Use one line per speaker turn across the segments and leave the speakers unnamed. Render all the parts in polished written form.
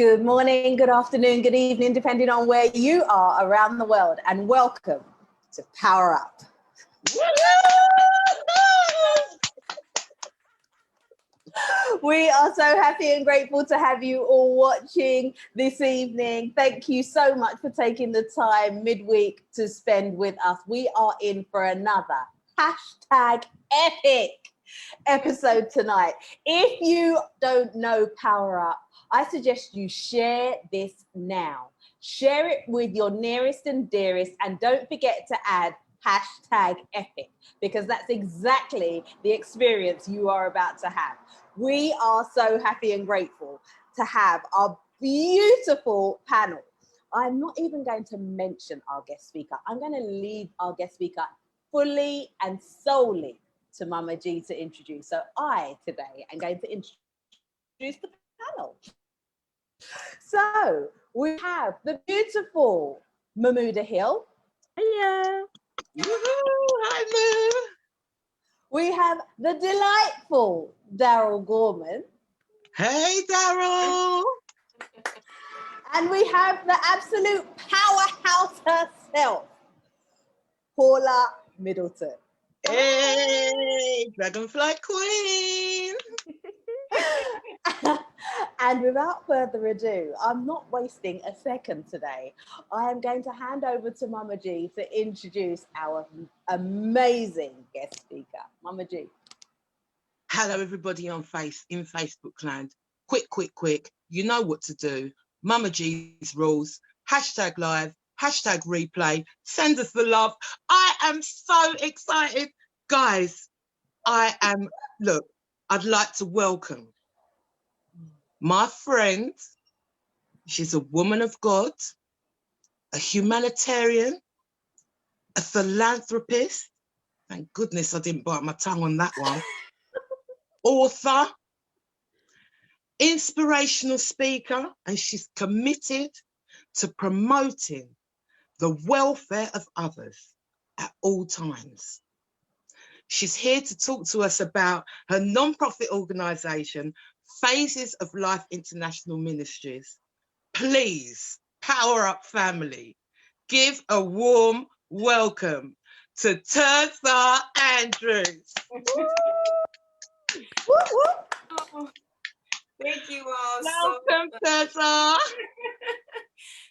Good morning, good afternoon, good evening, depending on where you are around the world, and welcome to Power Up. We are so happy and grateful to have you all watching this evening. Thank you so much for taking the time midweek to spend with us. We are in for another #epic episode tonight. If you don't know Power Up, I suggest you share this now. Share it with your nearest and dearest, and don't forget to add #epic, because that's exactly the experience you are about to have. We are so happy and grateful to have our beautiful panel. I'm not even going to mention our guest speaker. I'm going to leave our guest speaker fully and solely to Mama G to introduce. So I today am going to introduce the panel. So we have the beautiful Mahmouda Hill.
Hello.
Hi, Moo.
We have the delightful Daryl Gorman.
Hey, Daryl.
And we have the absolute powerhouse herself, Paula Middleton.
Hey, Dragonfly Queen.
And without further ado, I'm not wasting a second today. I am going to hand over to Mama G to introduce our amazing guest speaker. Mama G.
Hello, everybody in Facebook land. Quick. You know what to do. Mama G's rules. #live, #replay. Send us the love. I am so excited. Guys, I'd like to welcome my friend. She's a woman of God, a humanitarian, a philanthropist. Thank goodness I didn't bite my tongue on that one. Author, inspirational speaker, and she's committed to promoting the welfare of others at all times. She's here to talk to us about her non-profit organisation, Phaziz of Life International Ministries. Please, Power Up family, give a warm welcome to Tirzah Andrews.
Oh, thank you all.
Welcome, Tirzah.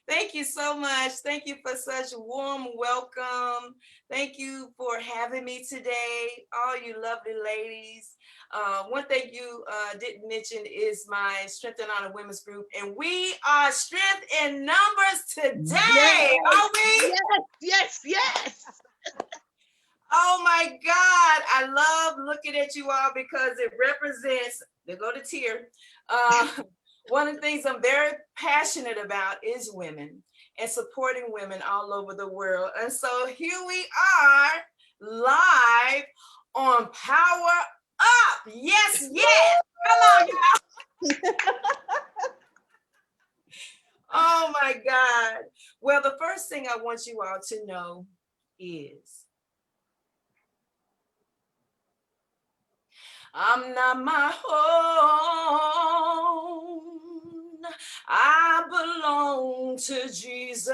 Thank you so much. Thank you for such a warm welcome. Thank you for having me today, all you lovely ladies. One thing you didn't mention is my Strength and Honor Women's Group, and we are strength in numbers today, are we?
Yes.
Oh my God, I love looking at you all because it represents, they go to tear. One of the things I'm very passionate about is women and supporting women all over the world. And so here we are live on Power Up. Yes. Come on, y'all. Oh my God. Well, the first thing I want you all to know is I'm not my own. I belong to Jesus.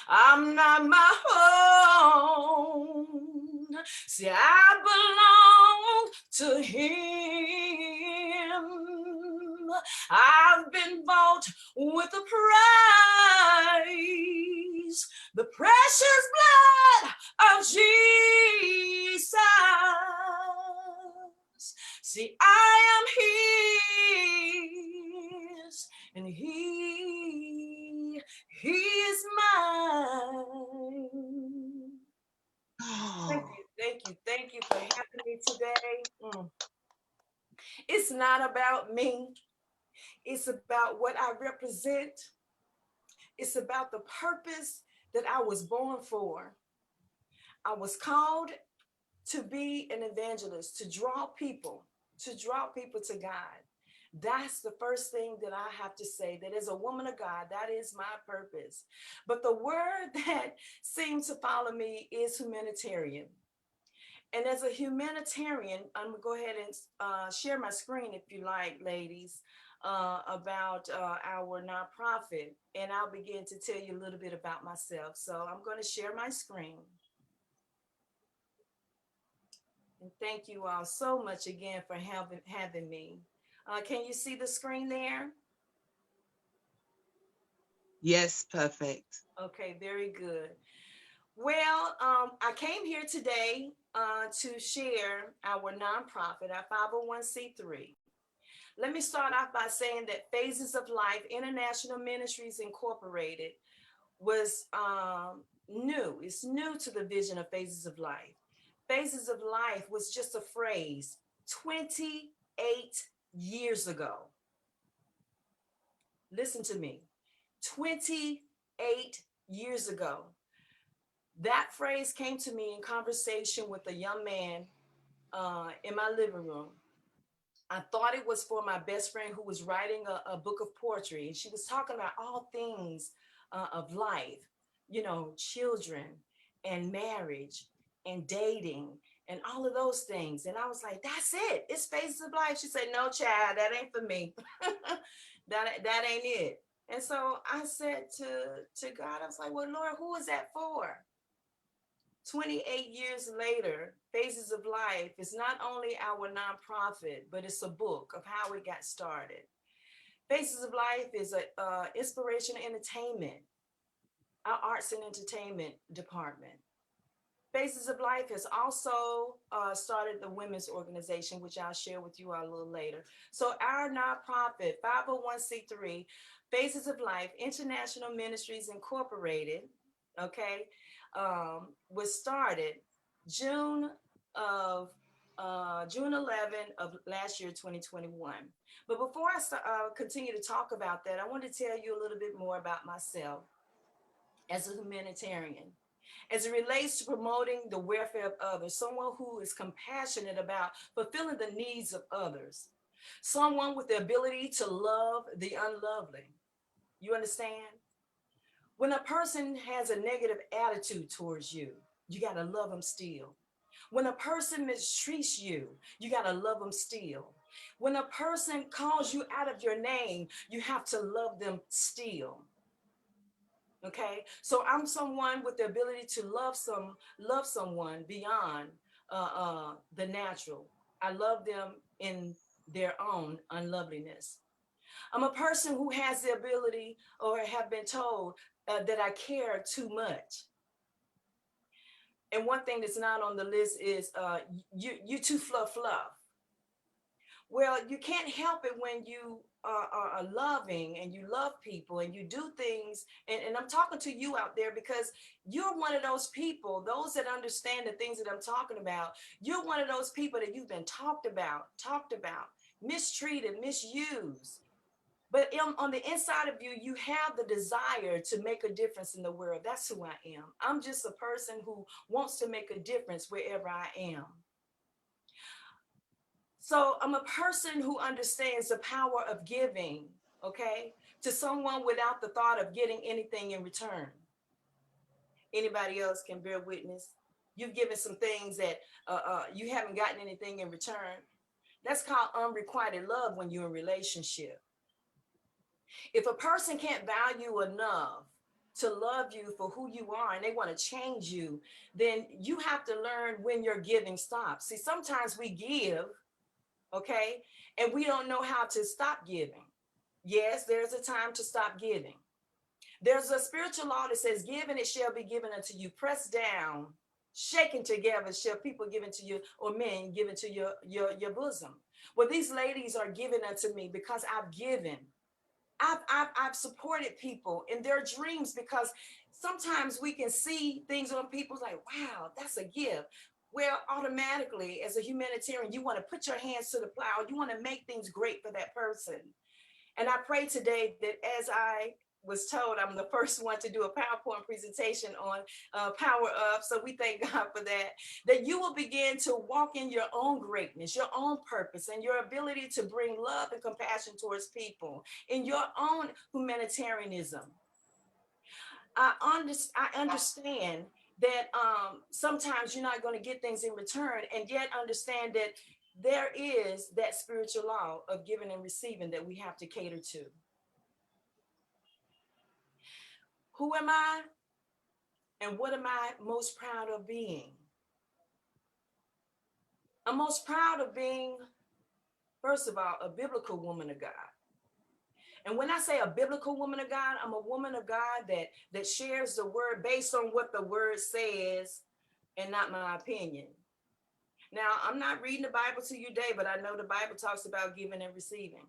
I'm not my own. See, I belong to him. I've been bought with a price, the precious blood of Jesus. See, I am his, and he is mine.
Oh.
Thank you for having me today. It's not about me. It's about what I represent. It's about the purpose that I was born for. I was called to be an evangelist, to draw people to God. That's the first thing that I have to say, that as a woman of God, that is my purpose. But the word that seems to follow me is humanitarian. And as a humanitarian, I'm gonna go ahead and share my screen if you like, ladies, about our nonprofit. And I'll begin to tell you a little bit about myself. So I'm gonna share my screen. And thank you all so much again for having me. Can you see the screen there?
Yes, perfect.
Okay, very good. Well, I came here today to share our nonprofit, our 501c3. Let me start off by saying that Phaziz of Life International Ministries Incorporated was new. It's new to the vision of Phaziz of Life. Phaziz of Life was just a phrase 28 years ago. Listen to me. 28 years ago. That phrase came to me in conversation with a young man in my living room. I thought it was for my best friend who was writing a book of poetry. And she was talking about all things of life, you know, children and marriage and dating and all of those things. And I was like, that's it. It's Phases of Life. She said, no, child, that ain't for me. that ain't it. And so I said to God, I was like, well, Lord, who is that for? 28 years later, Phases of Life is not only our nonprofit, but it's a book of how we got started. Phases of Life is a inspiration entertainment, our arts and entertainment department. Phases of Life has also started the women's organization, which I'll share with you all a little later. So our nonprofit, 501c3, Phases of Life, International Ministries Incorporated, okay, was started June of June 11 of last year, 2021. But before I continue to talk about that, I want to tell you a little bit more about myself as a humanitarian. As it relates to promoting the welfare of others, someone who is compassionate about fulfilling the needs of others, someone with the ability to love the unlovely. You understand? When a person has a negative attitude towards you, you got to love them still. When a person mistreats you, you got to love them still. When a person calls you out of your name, you have to love them still. Okay, so I'm someone with the ability to love someone beyond the natural. I love them in their own unloveliness. I'm a person who has the ability or have been told that I care too much. And one thing that's not on the list is you too fluff. Well, you can't help it when you are loving and you love people and you do things. And I'm talking to you out there because you're one of those people, those that understand the things that I'm talking about. You're one of those people that you've been talked about, mistreated, misused. But on the inside of you, you have the desire to make a difference in the world. That's who I am. I'm just a person who wants to make a difference wherever I am. So I'm a person who understands the power of giving, okay, to someone without the thought of getting anything in return. Anybody else can bear witness. You've given some things that you haven't gotten anything in return. That's called unrequited love when you're in a relationship. If a person can't value enough to love you for who you are and they want to change you, then you have to learn when your giving stops. See, sometimes we give, okay, and we don't know how to stop giving. Yes, there's a time to stop giving. There's a spiritual law that says, give and it shall be given unto you, pressed down, shaken together, shall people give into you, or men give into your bosom. Well, these ladies are given unto me because I've given. I've supported people in their dreams because sometimes we can see things on people's like, wow, that's a gift. Well, automatically, as a humanitarian, you want to put your hands to the plow. You want to make things great for that person. And I pray today that as I was told, I'm the first one to do a PowerPoint presentation on Power Up. So we thank God for that, that you will begin to walk in your own greatness, your own purpose, and your ability to bring love and compassion towards people in your own humanitarianism. I understand that sometimes you're not going to get things in return, and yet understand that there is that spiritual law of giving and receiving that we have to cater to. Who am I and what am I most proud of being? I'm most proud of being, first of all, a biblical woman of God. And when I say a biblical woman of God, I'm a woman of God that shares the word based on what the word says and not my opinion. Now, I'm not reading the Bible to you today, but I know the Bible talks about giving and receiving.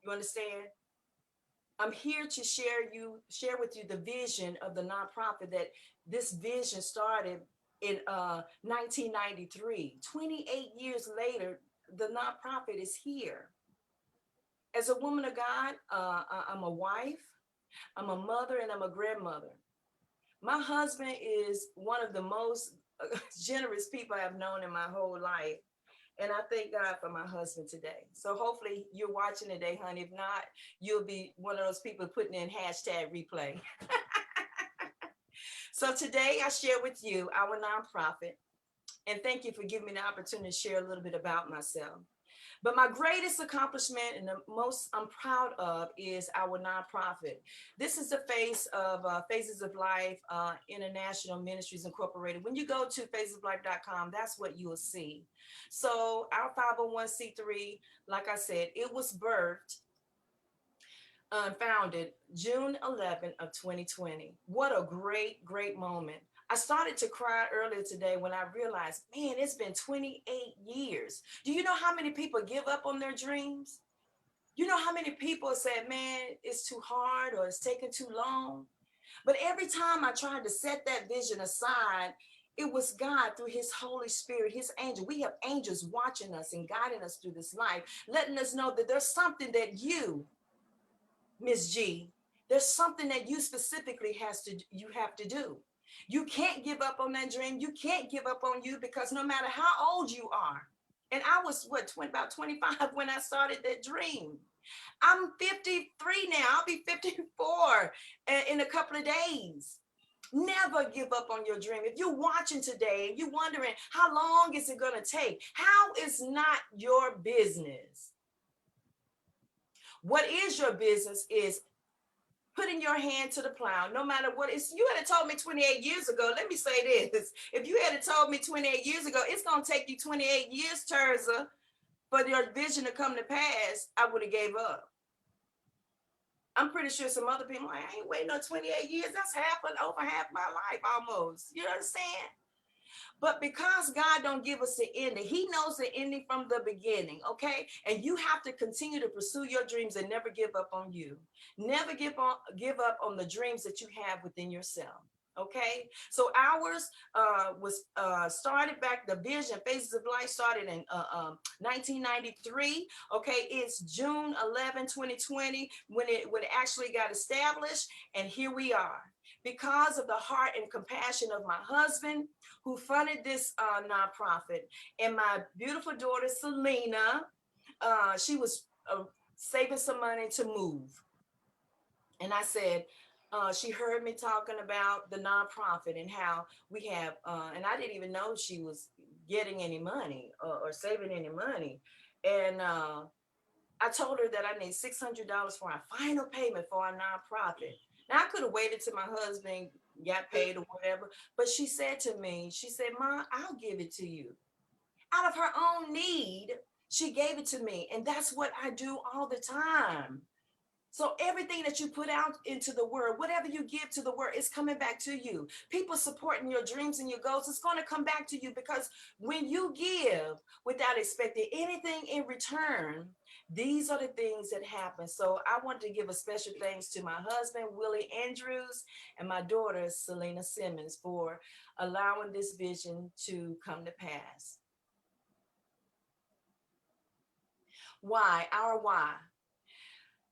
You understand? I'm here to share with you the vision of the nonprofit. That this vision started in 1993. 28 years later, the nonprofit is here. As a woman of God, I'm a wife, I'm a mother, and I'm a grandmother. My husband is one of the most generous people I've known in my whole life. And I thank God for my husband today. So hopefully you're watching today, honey. If not, you'll be one of those people putting in hashtag replay. So today I share with you our nonprofit. And thank you for giving me the opportunity to share a little bit about myself. But my greatest accomplishment and the most I'm proud of is our nonprofit. This is the face of Phaziz of Life, International Ministries Incorporated. When you go to phazizoflife.com, that's what you will see. So our 501c3, like I said, it was birthed, founded June 11th of 2020. What a great, great moment. I started to cry earlier today when I realized, man, it's been 28 years. Do you know how many people give up on their dreams? You know how many people said, man, it's too hard or it's taking too long? But every time I tried to set that vision aside, it was God through his Holy Spirit, his angel. We have angels watching us and guiding us through this life, letting us know that there's something that you, Miss G, there's something that you specifically you have to do. You can't give up on that dream. You can't give up on you, because no matter how old you are, and I was about 25 when I started that dream. I'm 53 now. I'll be 54 in a couple of days. Never give up on your dream. If you're watching today and you're wondering how long is it going to take, how is not your business. What is your business is putting your hand to the plow, no matter what. You had told me 28 years ago, let me say this. If you had told me 28 years ago, it's going to take you 28 years, Tirzah, for your vision to come to pass, I would have gave up. I'm pretty sure some other people like, I ain't waiting on 28 years. That's over half my life almost. You understand? But because God don't give us the ending, he knows the ending from the beginning, okay? And you have to continue to pursue your dreams and never give up on you. Never give up on the dreams that you have within yourself. Okay, so ours was started back. The vision, Phaziz of Life, started in 1993. Okay, it's June 11, 2020 when it actually got established, and here we are. Because of the heart and compassion of my husband, who funded this nonprofit, and my beautiful daughter Selena, she was saving some money to move, and I said. She heard me talking about the nonprofit and how we have, and I didn't even know she was getting any money or saving any money. And I told her that I need $600 for our final payment for our nonprofit. Now, I could have waited till my husband got paid or whatever, but she said to me, she said, "Ma, I'll give it to you." Out of her own need, she gave it to me. And that's what I do all the time. So everything that you put out into the world, whatever you give to the world, is coming back to you. People supporting your dreams and your goals, it's going to come back to you, because when you give without expecting anything in return, these are the things that happen. So I want to give a special thanks to my husband, Holly Andrews, and my daughter, Selena Simmons, for allowing this vision to come to pass. Why? Our why?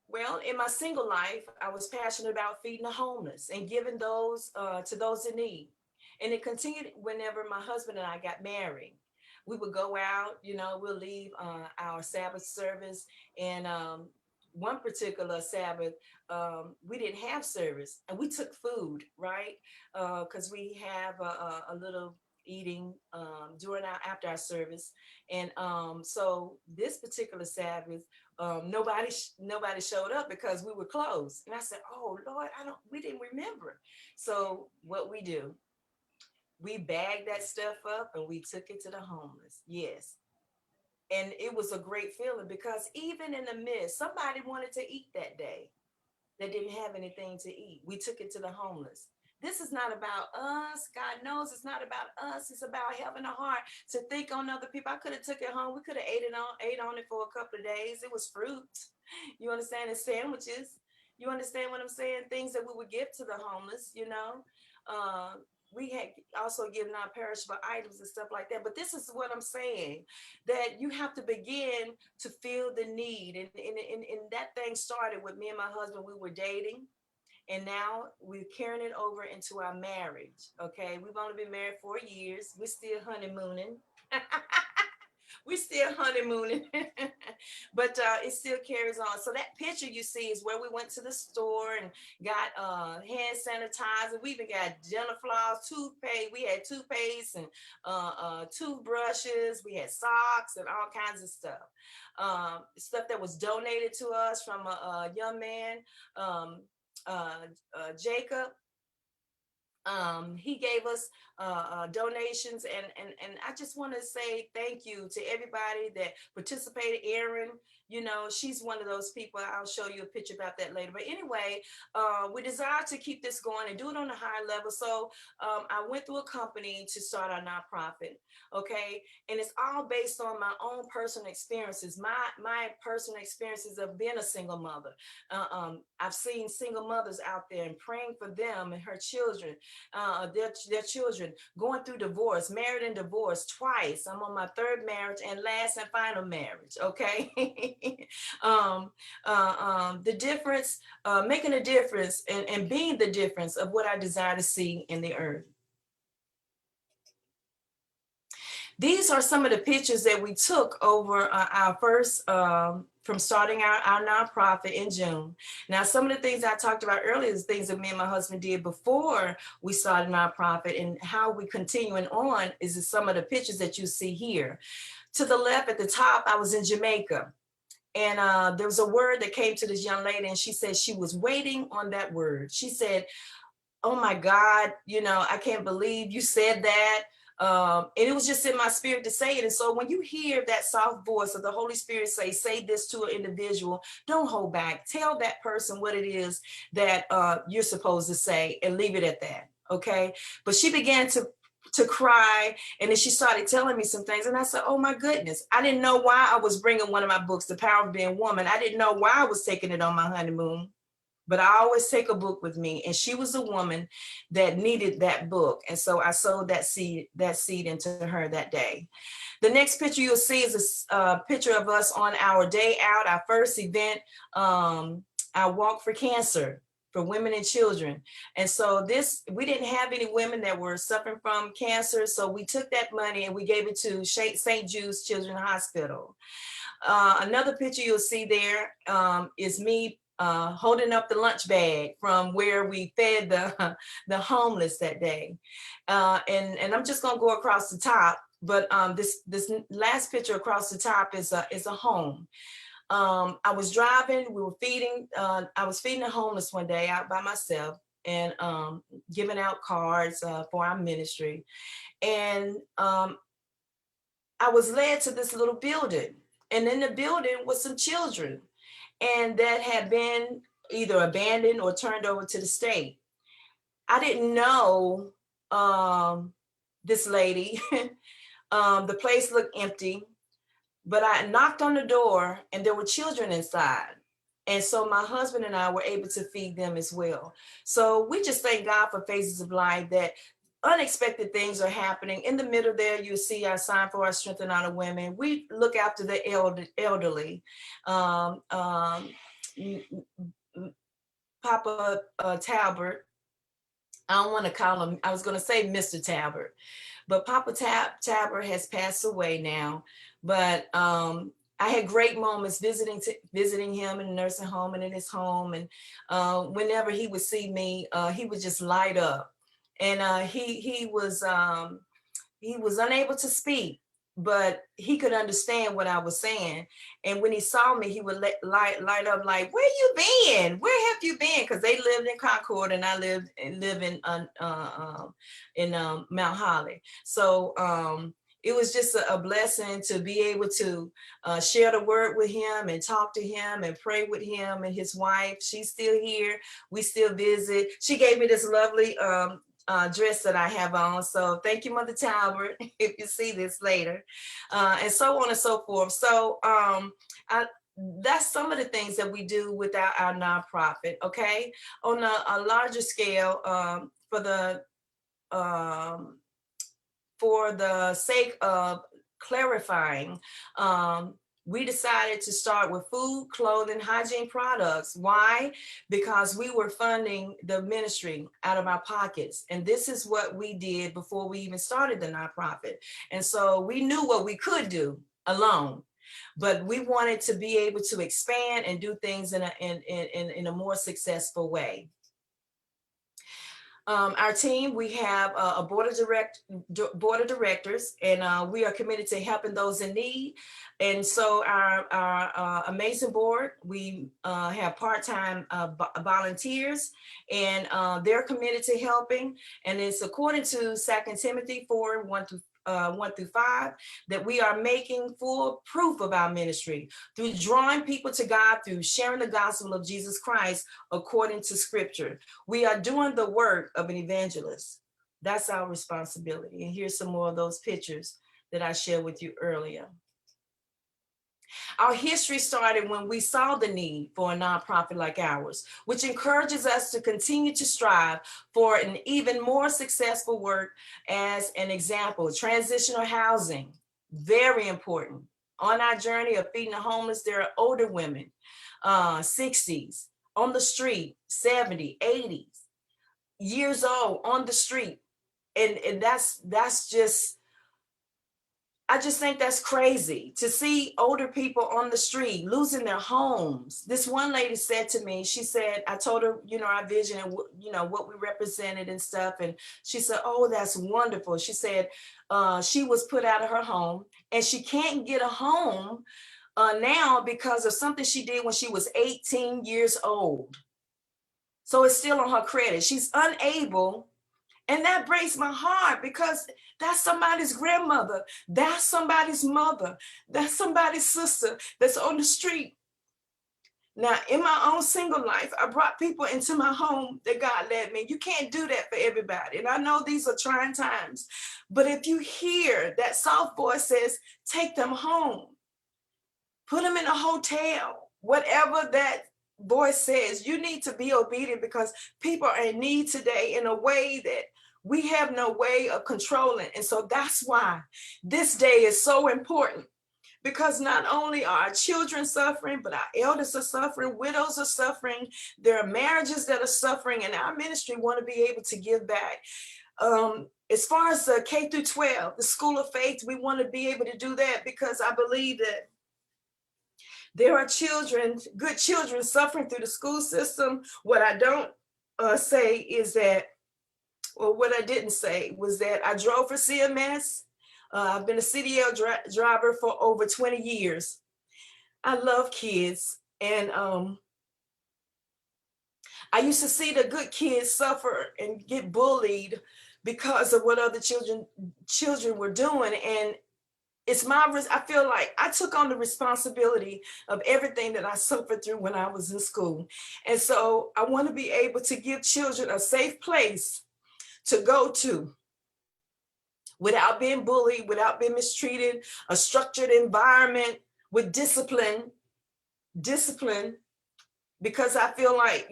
Well, in my single life, I was passionate about feeding the homeless and giving those to those in need. And it continued whenever my husband and I got married. We would go out, we'll leave our Sabbath service, and one particular Sabbath, we didn't have service and we took food, right? Because we have a little eating during after our service. And so this particular Sabbath, nobody showed up because we were closed. And I said, oh Lord, we didn't remember. So what we do, we bagged that stuff up and we took it to the homeless. Yes. And it was a great feeling because even in the midst, somebody wanted to eat that day. They didn't have anything to eat. We took it to the homeless. This is not about us. God knows it's not about us. It's about having a heart to think on other people. I could have took it home. We could have ate on it for a couple of days. It was fruit. You understand? And sandwiches. You understand what I'm saying? Things that we would give to the homeless, you know. We had also given out perishable items and stuff like that. But this is what I'm saying, that you have to begin to feel the need. And that thing started with me and my husband. We were dating. And now we're carrying it over into our marriage. Okay. We've only been married 4 years. We're still honeymooning. We still honeymooning, but it still carries on. So that picture you see is where we went to the store and got hand sanitizer. We even got dental floss, toothpaste. We had toothpaste and toothbrushes. We had socks and all kinds of stuff. Stuff that was donated to us from a young man, Jacob. He gave us donations, and I just want to say thank you to everybody that participated. Erin, you know, she's one of those people. I'll show you a picture about that later. But anyway, we desire to keep this going and do it on a higher level. So I went through a company to start our nonprofit. Okay, and it's all based on my own personal experiences, my personal experiences of being a single mother. I've seen single mothers out there and praying for them and her children. Their children going through divorce, married and divorced twice. I'm on my third marriage and last and final marriage. Okay. The difference, making a difference and being the difference of what I desire to see in the earth. These are some of the pictures that we took over our first, from starting our nonprofit in June. Now, some of the things I talked about earlier is things that me and my husband did before we started nonprofit, and how we continuing on is some of the pictures that you see here. To the left at the top, I was in Jamaica. And there was a word that came to this young lady, and she said she was waiting on that word. She said, oh my God, you know, I can't believe you said that. And it was just in my spirit to say it. And so when you hear that soft voice of the Holy Spirit say this to an individual, don't hold back. Tell that person what it is that you're supposed to say and leave it at that. Okay. But she began to cry, and then she started telling me some things, and I said, oh my goodness, I didn't know why I was bringing one of my books, The Power of Being Woman. I didn't know why I was taking it on my honeymoon, but I always take a book with me, and she was a woman that needed that book, and so I sowed that seed into her that day. The next picture you'll see is a picture of us on our day out, our first event, our Walk for Cancer for women and children. And so we didn't have any women that were suffering from cancer. So we took that money and we gave it to St. Jude's Children's Hospital. Another picture you'll see there is me holding up the lunch bag from where we fed the homeless that day. And I'm just gonna go across the top, but this last picture across the top is a home. I was driving, I was feeding the homeless one day out by myself, and giving out cards for our ministry. And I was led to this little building, and in the building was some children, and that had been either abandoned or turned over to the state. I didn't know this lady. The place looked empty. But I knocked on the door and there were children inside. And so my husband and I were able to feed them as well. So we just thank God for Phases of Life, that unexpected things are happening. In the middle there, you see our sign for our Strength and Honor Women. We look after the elderly. Papa Talbert, I don't want to call him, I was going to say Mr. Talbert, but Papa Talbert has passed away now. But I had great moments visiting him in the nursing home and in his home. And whenever he would see me, he would just light up. And he was unable to speak, but he could understand what I was saying. And when he saw me, he would light up like, "Where you been? Where have you been?" Because they lived in Concord and I live in Mount Holly. So it was just a blessing to be able to share the word with him and talk to him and pray with him and his wife. She's still here. We still visit. She gave me this lovely dress that I have on. So thank you, Mother Talbert, if you see this later, and so on and so forth. So that's some of the things that we do with our nonprofit. Okay, on a larger scale, for the sake of clarifying, we decided to start with food, clothing, hygiene products. Why? Because we were funding the ministry out of our pockets. And this is what we did before we even started the nonprofit. And so we knew what we could do alone, but we wanted to be able to expand and do things in a more successful way. Our team, we have a board of directors, and we are committed to helping those in need. And so our amazing board, we have part-time volunteers, and they're committed to helping. And it's according to 2 Timothy 4:1-5, that we are making full proof of our ministry through drawing people to God, through sharing the gospel of Jesus Christ according to scripture. We are doing the work of an evangelist. That's our responsibility. And here's some more of those pictures that I shared with you earlier. Our history started when we saw the need for a nonprofit like ours, which encourages us to continue to strive for an even more successful work. As an example, transitional housing, very important. On our journey of feeding the homeless, there are older women, 60s, on the street, 70, 80s, years old, on the street. And that's just, I just think that's crazy to see older people on the street losing their homes. This one lady said to me, she said, I told her, our vision and, what we represented and stuff. And she said, "Oh, that's wonderful." She said she was put out of her home and she can't get a home now because of something she did when she was 18 years old. So it's still on her credit. She's unable. And that breaks my heart because that's somebody's grandmother. That's somebody's mother. That's somebody's sister that's on the street. Now, in my own single life, I brought people into my home that God led me. You can't do that for everybody. And I know these are trying times. But if you hear that soft voice says, take them home, put them in a hotel, whatever that voice says, you need to be obedient because people are in need today in a way that we have no way of controlling. And so that's why this day is so important, because not only are our children suffering, but our elders are suffering, widows are suffering, there are marriages that are suffering, and our ministry want to be able to give back. As far as the K through 12, the school of faith, we want to be able to do that because I believe that there are children, good children, suffering through the school system. What I don't say is that, or what I didn't say was that I drove for CMS. I've been a CDL driver for over 20 years. I love kids. And I used to see the good kids suffer and get bullied because of what other children were doing. And I feel like I took on the responsibility of everything that I suffered through when I was in school. And so I want to be able to give children a safe place to go to without being bullied, without being mistreated, a structured environment with discipline, because I feel like,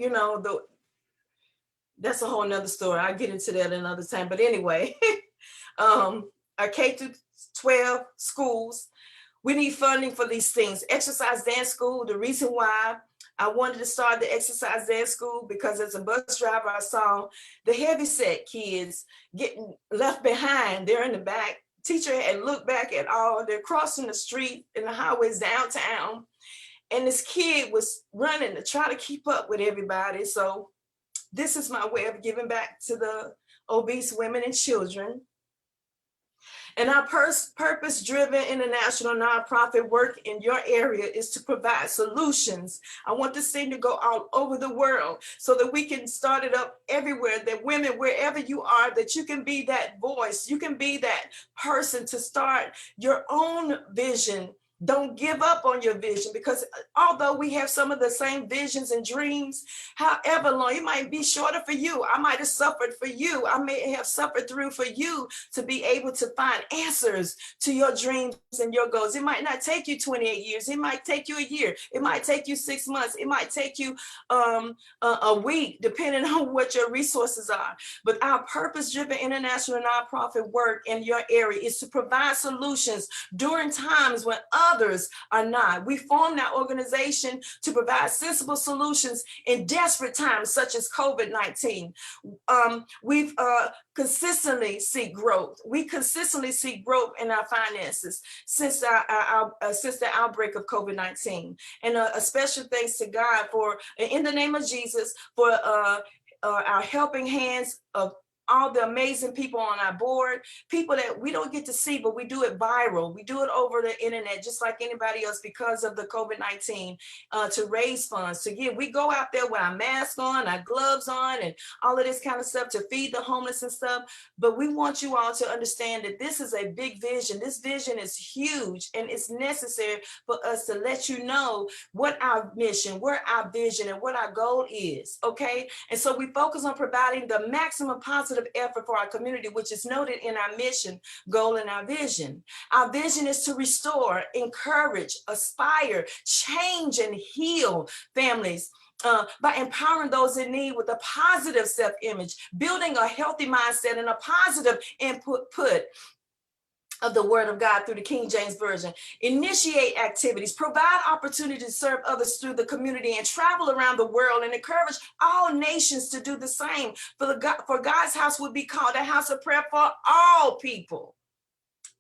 that's a whole nother story. I'll get into that another time. But anyway, our K through 12 schools, we need funding for these things. Exercise dance school, the reason why I wanted to start the exercise dance school, because as a bus driver, I saw the heavyset kids getting left behind. They're in the back teacher had looked back at all, they're crossing the street in the highways downtown, and this kid was running to try to keep up with everybody. So this is my way of giving back to the obese women and children. And our purpose-driven international nonprofit work in your area is to provide solutions. I want this thing to go all over the world so that we can start it up everywhere, that women, wherever you are, that you can be that voice, you can be that person to start your own vision. Don't give up on your vision, because although we have some of the same visions and dreams, however long, it might be shorter for you. I might have suffered for you. I may have suffered through for you to be able to find answers to your dreams and your goals. It might not take you 28 years. It might take you a year. It might take you 6 months. It might take you a week, depending on what your resources are. But our purpose-driven international nonprofit work in your area is to provide solutions during times when others are not. We formed our organization to provide sensible solutions in desperate times such as COVID-19. We've consistently seek growth. We consistently seek growth in our finances since the outbreak of COVID-19. And a special thanks to God for, in the name of Jesus, for our helping hands of all the amazing people on our board, people that we don't get to see, but we do it viral. We do it over the internet, just like anybody else, because of the COVID-19, to raise funds, to give. We go out there with our mask on, our gloves on, and all of this kind of stuff to feed the homeless and stuff. But we want you all to understand that this is a big vision. This vision is huge, and it's necessary for us to let you know what our mission, what our vision, and what our goal is, okay? And so we focus on providing the maximum positive effort for our community, which is noted in our mission, goal, and our vision. Our vision is to restore, encourage, aspire, change, and heal families by empowering those in need with a positive self-image, building a healthy mindset and a positive input of the word of God through the King James Version. Initiate activities, provide opportunities to serve others through the community, and travel around the world and encourage all nations to do the same. For God's house would be called a house of prayer for all people.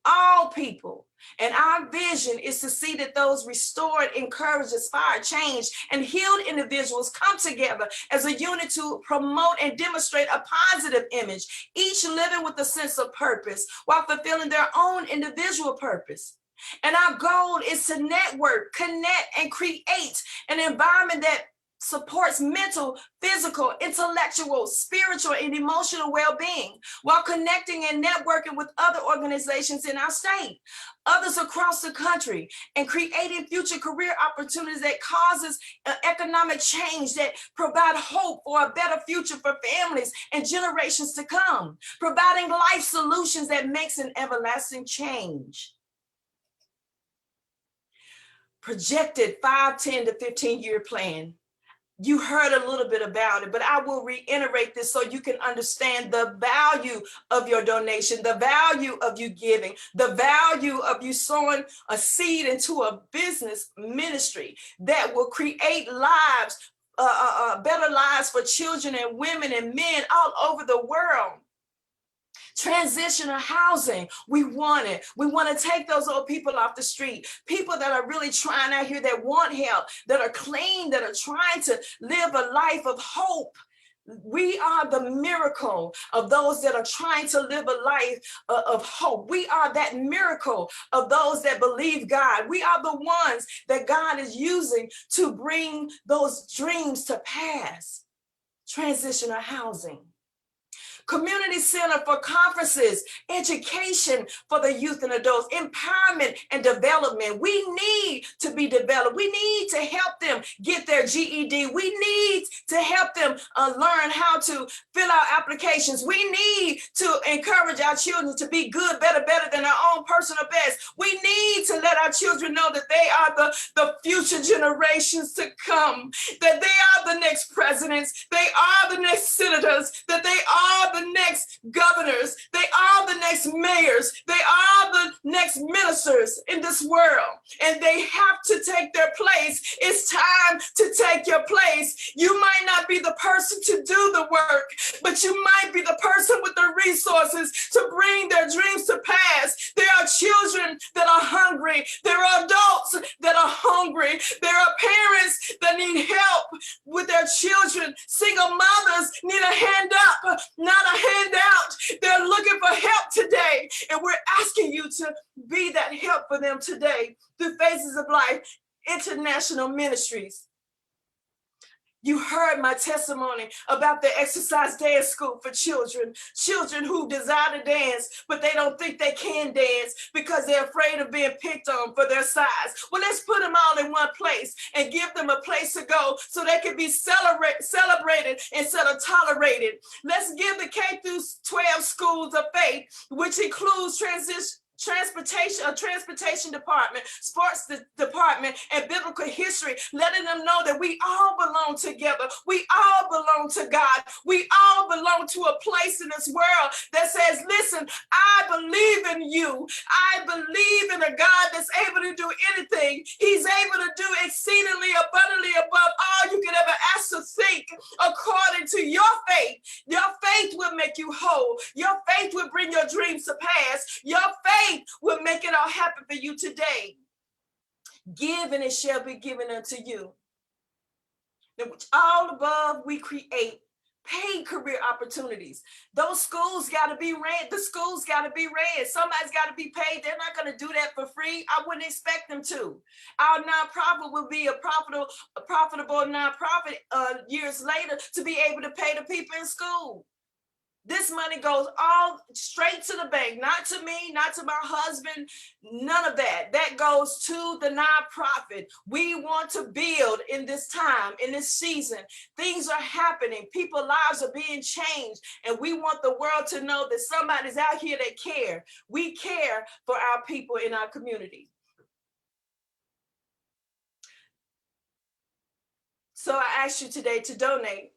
All people. And our vision is to see that those restored, encouraged, inspired, changed, and healed individuals come together as a unit to promote and demonstrate a positive image, each living with a sense of purpose while fulfilling their own individual purpose. And our goal is to network, connect, and create an environment that supports mental, physical, intellectual, spiritual, and emotional well-being while connecting and networking with other organizations in our state, others across the country, and creating future career opportunities that causes economic change, that provide hope for a better future for families and generations to come, providing life solutions that makes an everlasting change. Projected 5, 10 to 15-year plan. You heard a little bit about it, but I will reiterate this so you can understand the value of your donation, the value of you giving, the value of you sowing a seed into a business ministry that will create lives, better lives for children and women and men all over the world. Transitional housing, we want it. We want to take those old people off the street, people that are really trying out here, that want help, that are clean, that are trying to live a life of hope. We are the miracle of those that are trying to live a life of hope. We are that miracle of those that believe God. We are the ones that God is using to bring those dreams to pass. Transitional housing. Community center for conferences, education for the youth and adults, empowerment and development. We need to be developed. We need to help them get their GED. We need to help them learn how to fill out applications. We need to encourage our children to be good, better than our own personal best. We need to let our children know that they are the future generations to come, that they are the next presidents, they are the next senators, that they are are the next governors. They are the next mayors. They are the next ministers in this world. And they have to take their place. It's time to take your place. You might not be the person to do the work, but you might be the person with the resources to bring their dreams to pass. There are children that are hungry. There are adults that are hungry. There are parents that need help with their children. Single mothers need a hand up, not a hand out. They're looking for help today. And we're asking you to be that help for them today through Phaziz of Life International Ministries. You heard my testimony about the exercise dance school for children who desire to dance, but they don't think they can dance because they're afraid of being picked on for their size. Well, let's put them all in one place and give them a place to go so they can be celebrated instead of tolerated. Let's give the K through 12 schools of faith, which includes transportation department, sports department, and biblical history, letting them know that we all belong together. We all belong to God. We all belong to a place in this world that says, listen, I believe in you. I believe in a God that's able to do anything. He's able to do exceedingly abundantly above all you could ever ask or think, according to your faith. Your faith will make you whole. Your faith will bring your dreams to pass. Your faith will make it all happen for you today. Give and it shall be given unto you. Then which all above we create paid career opportunities. Those schools got to be ran. The schools got to be ran. Somebody's got to be paid. They're not going to do that for free. I wouldn't expect them to. Our nonprofit will be a profitable nonprofit years later to be able to pay the people in school. This money goes all straight to the bank, not to me, not to my husband, none of that. That goes to the nonprofit. We want to build in this time, in this season. Things are happening. People's lives are being changed. And we want the world to know that somebody's out here that care. We care for our people in our community. So I ask you today to donate.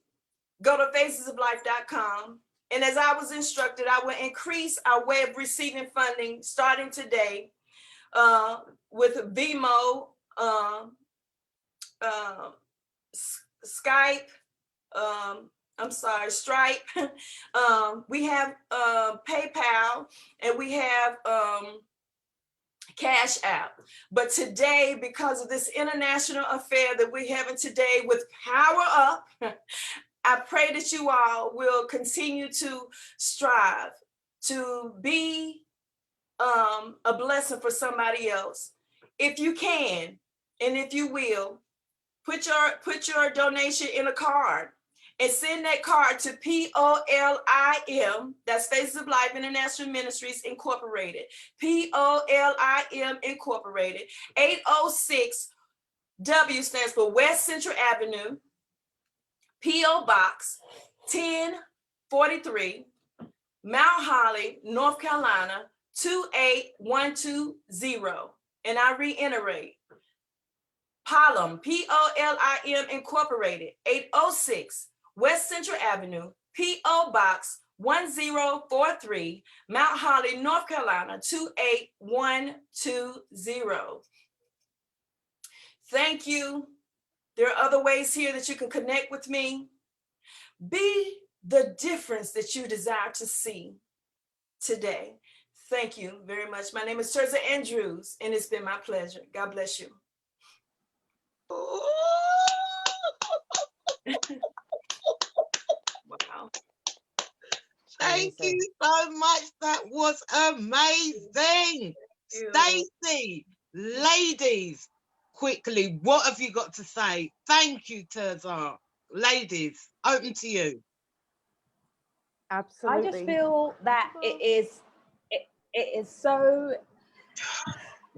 Go to phazizoflife.com. And as I was instructed, I will increase our way of receiving funding starting today with Vimo, Skype, Stripe. We have PayPal, and we have Cash App. But today, because of this international affair that we're having today with Power Up, I pray that you all will continue to strive to be a blessing for somebody else. If you can, and if you will, put your donation in a card and send that card to POLIM, that's Phaziz of Life International Ministries Incorporated, POLIM Incorporated, 806 W stands for West Central Avenue, P.O. Box 1043, Mount Holly, North Carolina, 28120. And I reiterate, POLIM, POLIM Incorporated, 806 West Central Avenue, P.O. Box 1043, Mount Holly, North Carolina, 28120. Thank you. There are other ways here that you can connect with me. Be the difference that you desire to see today. Thank you very much. My name is Tirzah V Andrews, and it's been my pleasure. God bless you. Wow.
Thank you so much. That was amazing. Stacey, ladies, quickly, what have you got to say? Thank you, Tirzah. Ladies, open to you.
Absolutely.
I just feel that it is so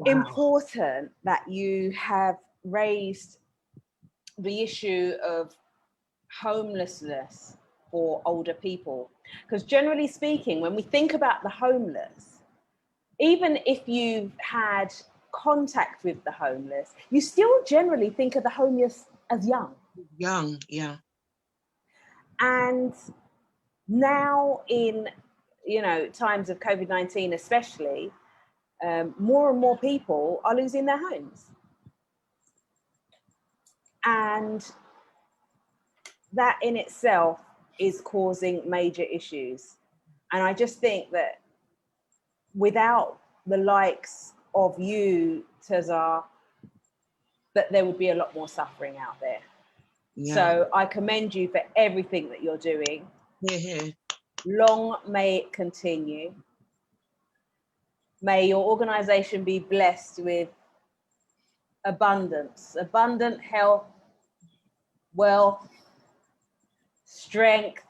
important that you have raised the issue of homelessness for older people. Because generally speaking, when we think about the homeless, even if you've had contact with the homeless, you still generally think of the homeless as young.
Young, yeah.
And now in, times of COVID-19 especially, more and more people are losing their homes. And that in itself is causing major issues. And I just think that without the likes of you, Tirzah, that there would be a lot more suffering out there. Yeah. So I commend you for everything that you're doing.
Yeah.
Long may it continue. May your organization be blessed with abundant health, wealth, strength,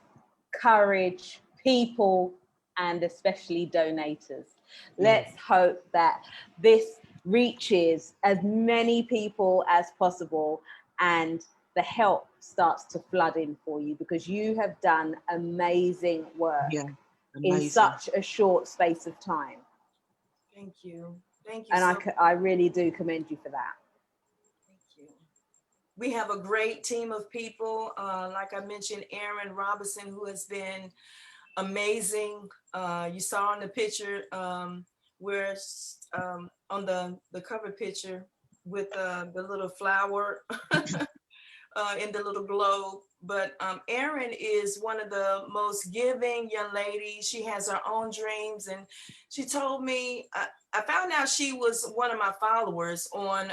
courage, people, and especially donators. Let's hope that this reaches as many people as possible and the help starts to flood in for you, because you have done amazing work in such a short space of time.
Thank you. Thank you.
And I really do commend you for that.
Thank you. We have a great team of people. Like I mentioned, Aaron Robinson, who has been amazing. You saw in the picture where on the cover picture with the little flower in the little globe. But Erin is one of the most giving young ladies. She has her own dreams, and she told me, I found out she was one of my followers on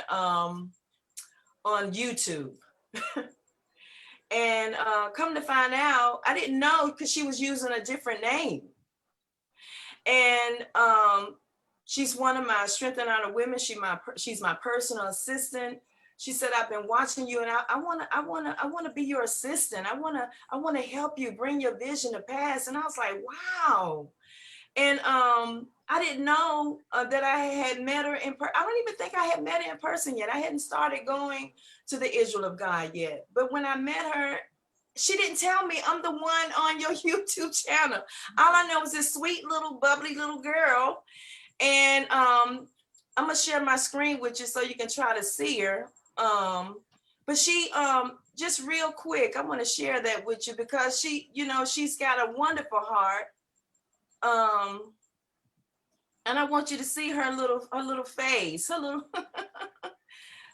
YouTube. And come to find out, I didn't know, because she was using a different name. And she's one of my Strength and Honor women. She's my personal assistant. She said, I've been watching you, and I want to be your assistant. I want to help you bring your vision to pass. And I was like, wow. And I didn't know that I had met her in person. I don't even think I had met her in person yet. I hadn't started going to the Israel of God yet. But when I met her, she didn't tell me I'm the one on your YouTube channel. All I know is this sweet little bubbly little girl. And I'm gonna share my screen with you so you can try to see her. But she just real quick, I want to share that with you, because she, she's got a wonderful heart. And I want you to see her little face, her little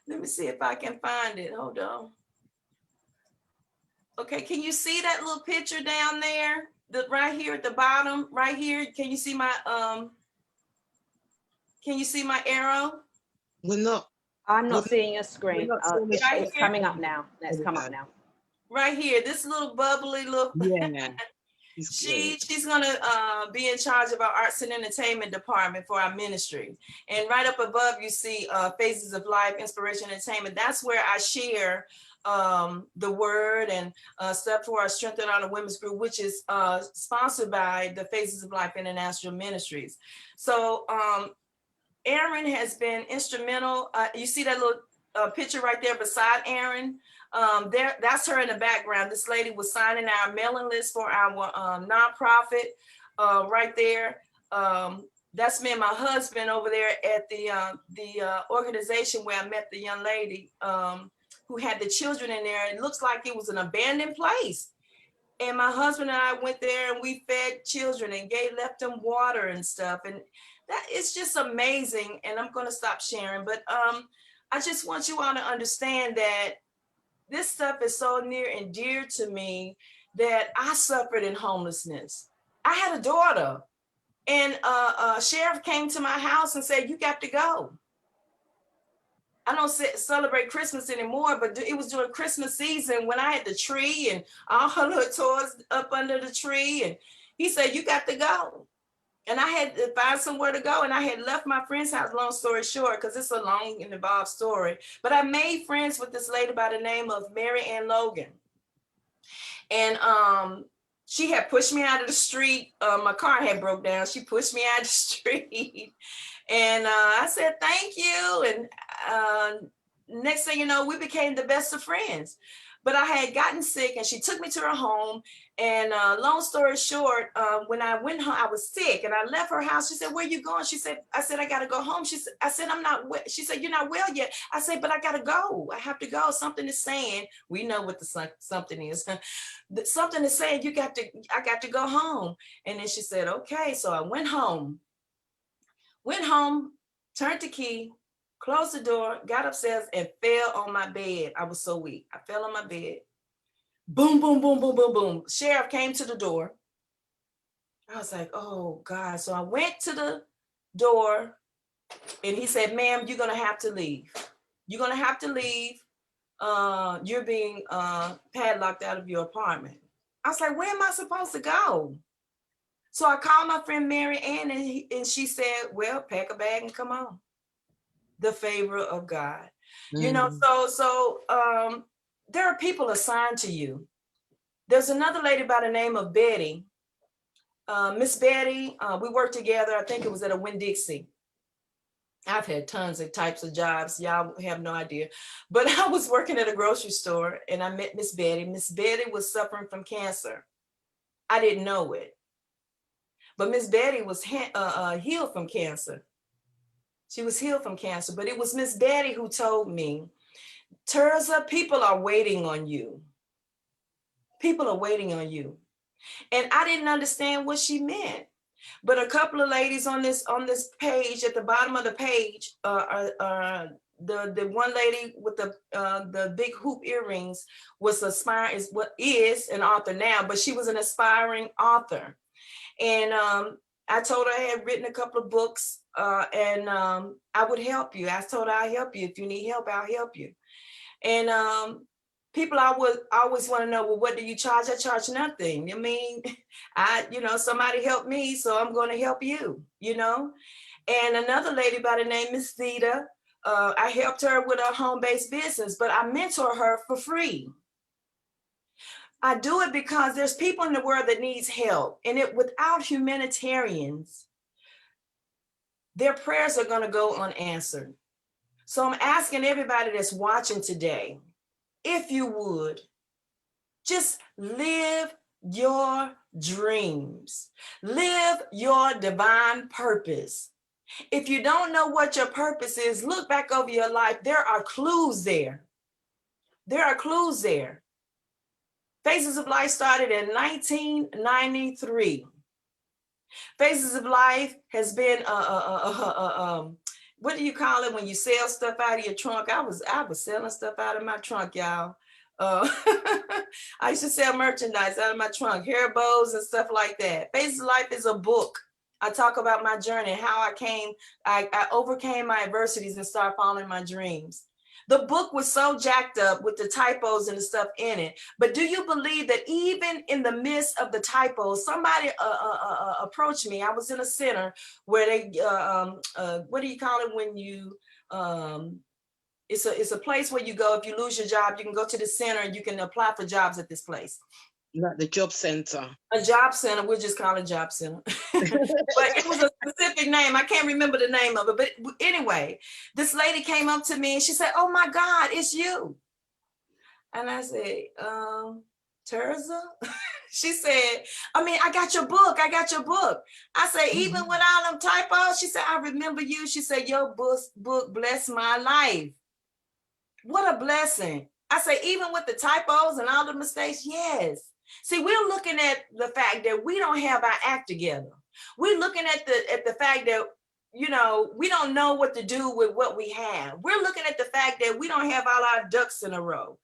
let me see if I can find it. Hold on. Okay, can you see that little picture down there? Right here at the bottom, right here. Can you see my arrow?
I'm not seeing a screen. It's coming up now. It's come up now.
Right here, this little bubbly little.
Yeah.
She's gonna be in charge of our arts and entertainment department for our ministry. And right up above, you see Phaziz of Life, Inspirational Entertainment. That's where I share the word and stuff for our Strength and Honor Women's Group, which is sponsored by the Phaziz of Life International Ministries. So Aaron has been instrumental. You see that little picture right there beside Aaron? That's her in the background. This lady was signing our mailing list for our nonprofit right there. That's me and my husband over there at the organization where I met the young lady who had the children in there. It looks like it was an abandoned place. And my husband and I went there and we fed children and left them water and stuff. And that is just amazing. And I'm going to stop sharing, but I just want you all to understand that this stuff is so near and dear to me, that I suffered in homelessness. I had a daughter, and a sheriff came to my house and said, you got to go. I don't celebrate Christmas anymore, but it was during Christmas season when I had the tree and all her little toys up under the tree. And he said, you got to go. And I had to find somewhere to go. And I had left my friend's house, long story short, because it's a long and involved story. But I made friends with this lady by the name of Mary Ann Logan. And she had pushed me out of the street. My car had broke down. She pushed me out of the street. And I said, thank you. And next thing you know, we became the best of friends. But I had gotten sick, and she took me to her home. And long story short, when I went home, I was sick, and I left her house. She said, "Where you going?" I said, "I got to go home." I said, "I'm not well." She said, "You're not well yet." I said, "But I got to go. I have to go. Something is saying," we know what the something is. Something is saying I got to go home. And then she said, "Okay." So I went home, turned the key, closed the door, got upstairs, and fell on my bed. I was so weak. I fell on my bed. Boom, boom, boom, boom, boom, boom. Sheriff came to the door. I was like, oh God. So I went to the door, and he said, "Ma'am, you're going to have to leave. You're going to have to leave. You're being padlocked out of your apartment." I was like, "Where am I supposed to go?" So I called my friend Mary Ann, and she said, "Well, pack a bag and come on." The favor of God. You know, so there are people assigned to you. There's another lady by the name of Betty. Miss Betty, we worked together. I think it was at a Winn-Dixie. I've had tons of types of jobs. Y'all have no idea. But I was working at a grocery store, and I met Miss Betty. Miss Betty was suffering from cancer. I didn't know it. But Miss Betty was healed from cancer. She was healed from cancer. But it was Miss Betty who told me, "Tirzah, people are waiting on you. People are waiting on you." And I didn't understand what she meant. But a couple of ladies on this page, at the bottom of the page, the one lady with the big hoop earrings is an author now, but she was an aspiring author. And I told her I had written a couple of books, and I would help you. I told her, "I'll help you. If you need help, I'll help you." And people always want to know, "Well, what do you charge?" I charge nothing. I mean, somebody helped me, so I'm going to help you, And another lady by the name of Zita, I helped her with a home-based business, but I mentor her for free. I do it because there's people in the world that needs help, and without humanitarians, their prayers are going to go unanswered. So I'm asking everybody that's watching today, if you would, just live your dreams. Live your divine purpose. If you don't know what your purpose is, look back over your life. There are clues there. There are clues there. Phaziz of Life started in 1993. Phaziz of Life has been what do you call it when you sell stuff out of your trunk? I was selling stuff out of my trunk, y'all. I used to sell merchandise out of my trunk, hair bows and stuff like that. Phaziz of Life is a book. I talk about my journey, how I overcame my adversities and started following my dreams. The book was so jacked up with the typos and the stuff in it. But do you believe that even in the midst of the typos, somebody approached me? I was in a center where they, what do you call it when you, it's a place where you go, if you lose your job, you can go to the center and you can apply for jobs at this place.
Like the job center.
A job center, we'll just call it job center. But it was a specific name. I can't remember the name of it. But anyway, this lady came up to me and she said, "Oh my God, it's you." And I said, Tirzah? She said, I got your book. I got your book. I said, "Even with all them typos?" She said, "I remember you." She said, "Your book blessed my life." What a blessing. I say, even with the typos and all the mistakes, yes. See, we're looking at the fact that we don't have our act together. We're looking at the fact that, we don't know what to do with what we have. We're looking at the fact that we don't have all our ducks in a row.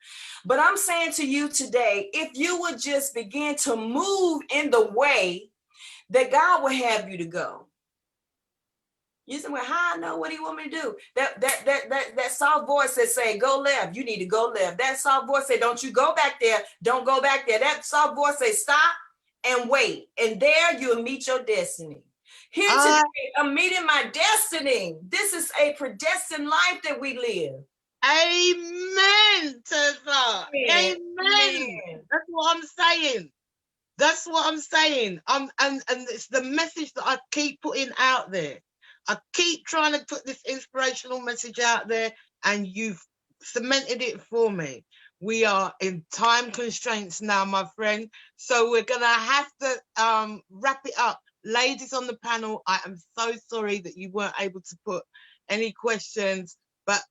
But I'm saying to you today, if you would just begin to move in the way that God will have you to go. You say, "Well, how I know what he want me to do?" That soft voice that say, "Go left," you need to go left. That soft voice say, "Don't you go back there, don't go back there." That soft voice say, "Stop and wait." And there you'll meet your destiny. Here today, I'm meeting my destiny. This is a predestined life that we live.
Amen, Tirzah. Amen. That's what I'm saying. That's what I'm saying. And it's the message that I keep putting out there. I keep trying to put this inspirational message out there, and you've cemented it for me. we are in time constraints now, my friend. So we're going to have to wrap it up. Ladies on the panel, I am so sorry that you weren't able to put any questions, but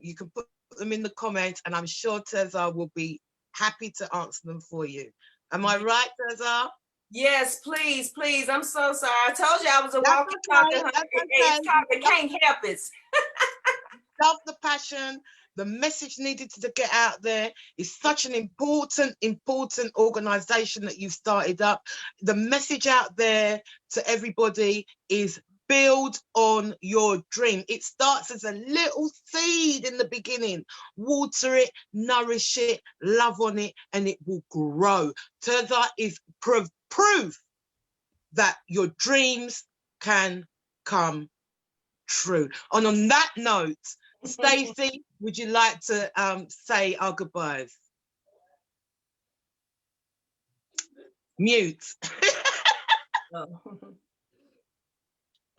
you can put them in the comments, and I'm sure Tirzah will be happy to answer them for you. Am I right, Tirzah?
Yes, please, please. I'm so sorry. I told you I was a
That's
walking,
okay.
talking.
That's
It can't help it.
Love the passion. The message needed to get out there. It's such an important organization that you've started up. The message out there to everybody is build on your dream. It starts as a little seed in the beginning. Water it, nourish it, love on it, and it will grow. Tirzah is proof that your dreams can come true. And on that note, Stacey, would you like to say our goodbyes? Mute.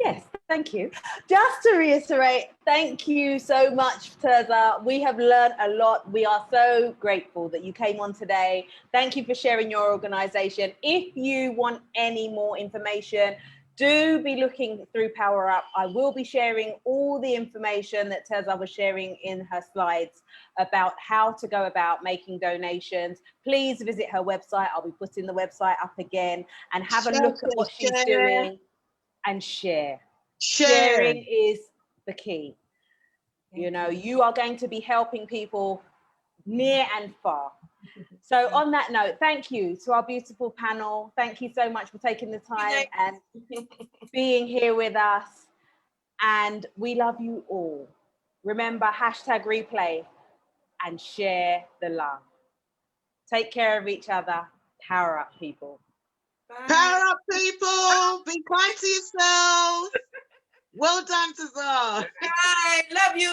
Yes, thank you. Just to reiterate, thank you so much, Tirzah. We have learned a lot. We are so grateful that you came on today. Thank you for sharing your organization. If you want any more information, do be looking through Power Up. I will be sharing all the information that Tirzah was sharing in her slides about how to go about making donations. Please visit her website. I'll be putting the website up again, and have a look at what she's doing. And share. Sharing is the key. You know, you are going to be helping people near and far. So on that note, thank you to our beautiful panel. Thank you so much for taking the time and being here with us. And we love you all. Remember, #replay and share the love. Take care of each other. Power up, people.
Bye.
Power up, people. Be kind to yourselves. Well done, Tirzah.
Bye. Love you.